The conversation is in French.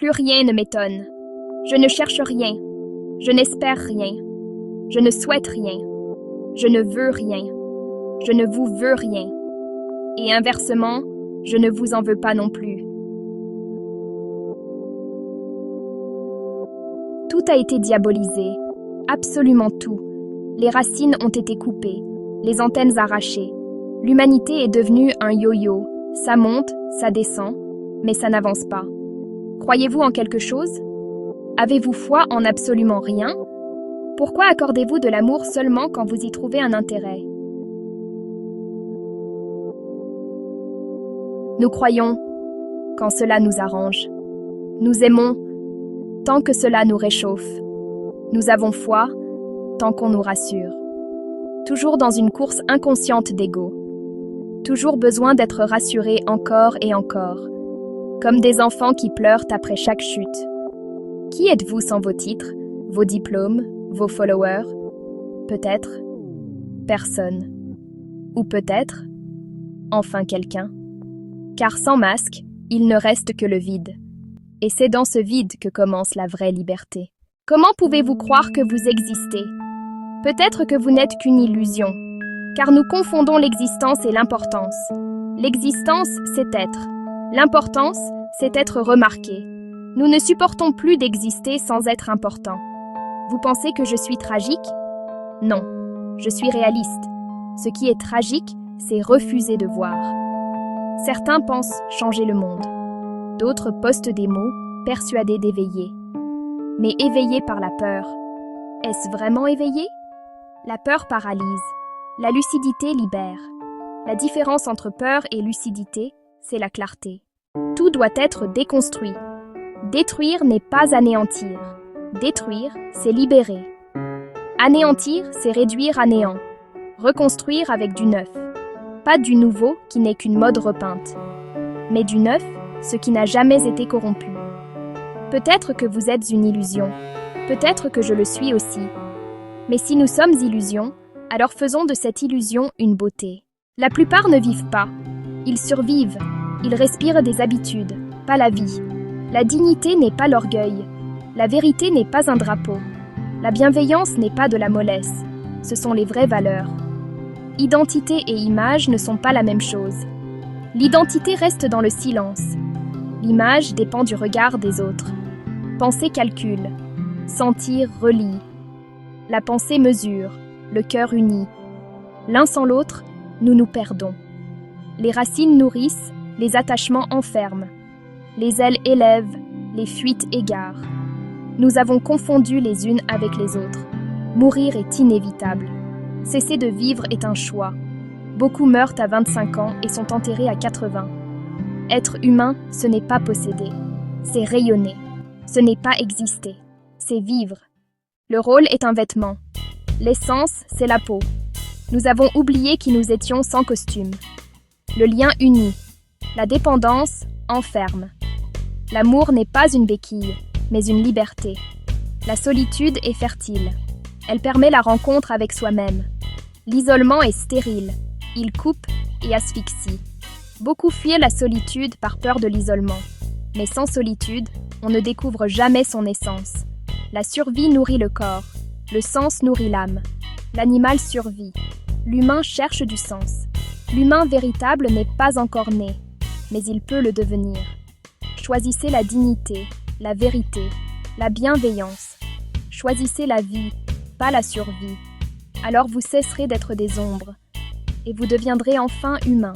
Plus rien ne m'étonne. Je ne cherche rien. Je n'espère rien. Je ne souhaite rien. Je ne veux rien. Je ne vous veux rien. Et inversement, je ne vous en veux pas non plus. Tout a été diabolisé. Absolument tout. Les racines ont été coupées. Les antennes arrachées. L'humanité est devenue un yo-yo. Ça monte, ça descend, mais ça n'avance pas. Croyez-vous en quelque chose? Avez-vous foi en absolument rien? Pourquoi accordez-vous de l'amour seulement quand vous y trouvez un intérêt? Nous croyons quand cela nous arrange. Nous aimons tant que cela nous réchauffe. Nous avons foi tant qu'on nous rassure. Toujours dans une course inconsciente d'ego. Toujours besoin d'être rassurés encore et encore. Comme des enfants qui pleurent après chaque chute. Qui êtes-vous sans vos titres, vos diplômes, vos followers? Peut-être personne. Ou peut-être enfin quelqu'un. Car sans masque, il ne reste que le vide. Et c'est dans ce vide que commence la vraie liberté. Comment pouvez-vous croire que vous existez? Peut-être que vous n'êtes qu'une illusion, car nous confondons l'existence et l'importance. L'existence, c'est être. L'importance, c'est être remarqué. Nous ne supportons plus d'exister sans être important. Vous pensez que je suis tragique? Non, je suis réaliste. Ce qui est tragique, c'est refuser de voir. Certains pensent changer le monde. D'autres postent des mots, persuadés d'éveiller. Mais éveillés par la peur. Est-ce vraiment éveillé? La peur paralyse. La lucidité libère. La différence entre peur et lucidité, c'est la clarté. Tout doit être déconstruit. Détruire n'est pas anéantir. Détruire, c'est libérer. Anéantir, c'est réduire à néant. Reconstruire avec du neuf. Pas du nouveau qui n'est qu'une mode repeinte. Mais du neuf, ce qui n'a jamais été corrompu. Peut-être que vous êtes une illusion. Peut-être que je le suis aussi. Mais si nous sommes illusions, alors faisons de cette illusion une beauté. La plupart ne vivent pas. Ils survivent. Ils respirent des habitudes, pas la vie. La dignité n'est pas l'orgueil. La vérité n'est pas un drapeau. La bienveillance n'est pas de la mollesse. Ce sont les vraies valeurs. Identité et image ne sont pas la même chose. L'identité reste dans le silence. L'image dépend du regard des autres. Penser calcule. Sentir relie. La pensée mesure. Le cœur unit. L'un sans l'autre, nous nous perdons. Les racines nourrissent, les attachements enferment. Les ailes élèvent, les fuites égarent. Nous avons confondu les unes avec les autres. Mourir est inévitable. Cesser de vivre est un choix. Beaucoup meurent à 25 ans et sont enterrés à 80. Être humain, ce n'est pas posséder. C'est rayonner. Ce n'est pas exister. C'est vivre. Le rôle est un vêtement. L'essence, c'est la peau. Nous avons oublié qui nous étions sans costume. Le lien unit. La dépendance enferme. L'amour n'est pas une béquille, mais une liberté. La solitude est fertile. Elle permet la rencontre avec soi-même. L'isolement est stérile. Il coupe et asphyxie. Beaucoup fuient la solitude par peur de l'isolement. Mais sans solitude, on ne découvre jamais son essence. La survie nourrit le corps. Le sens nourrit l'âme. L'animal survit. L'humain cherche du sens. L'humain véritable n'est pas encore né, mais il peut le devenir. Choisissez la dignité, la vérité, la bienveillance. Choisissez la vie, pas la survie. Alors vous cesserez d'être des ombres, et vous deviendrez enfin humain.